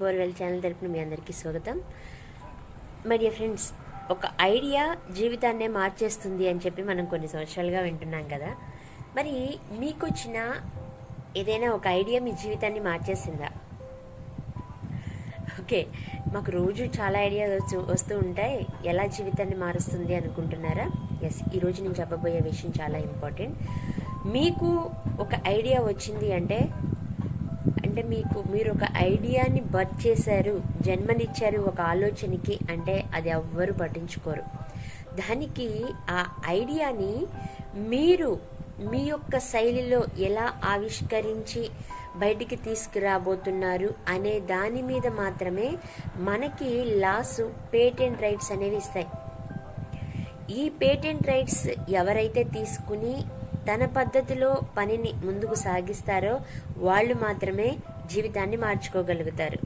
Borewell channel తరపున మీ అందరికీ స్వాగతం. మై డియర్ ఫ్రెండ్స్, ఒక ఐడియా జీవితాన్నే మార్చేస్తుంది అని చెప్పి మనం కొన్ని సంవత్సరాలుగా వింటున్నాం కదా. మరి మీకు వచ్చిన ఏదైనా ఒక ఐడియా మీ జీవితాన్ని మార్చేసిందా? ఓకే, మాకు రోజు చాలా ఐడియాస్ వస్తూ ఉంటాయి. ఎలా జీవితాన్ని మారుస్తుంది అనుకుంటున్నారా? ఎస్, ఈరోజు నేను చెప్పబోయే విషయం చాలా ఇంపార్టెంట్. మీకు ఒక ఐడియా వచ్చింది అంటే మీరు ఒక ఐడియాని బర్త్ చేశారు, జన్మనిచ్చారు ఒక ఆలోచనకి అంటే అది ఎవ్వరు పట్టించుకోరు. దానికి ఆ ఐడియాని మీరు మీ యొక్క శైలిలో ఎలా ఆవిష్కరించి బయటికి తీసుకురాబోతున్నారు అనే దాని మీద మాత్రమే మనకి లాస్, పేటెంట్ రైట్స్ అనేవి ఇస్తాయి. ఈ పేటెంట్ రైట్స్ ఎవరైతే తీసుకుని తన పద్ధతిలో పనిని ముందుకు సాగిస్తారో వాళ్ళు మాత్రమే జీవితాన్ని మార్చుకోగలుగుతారు.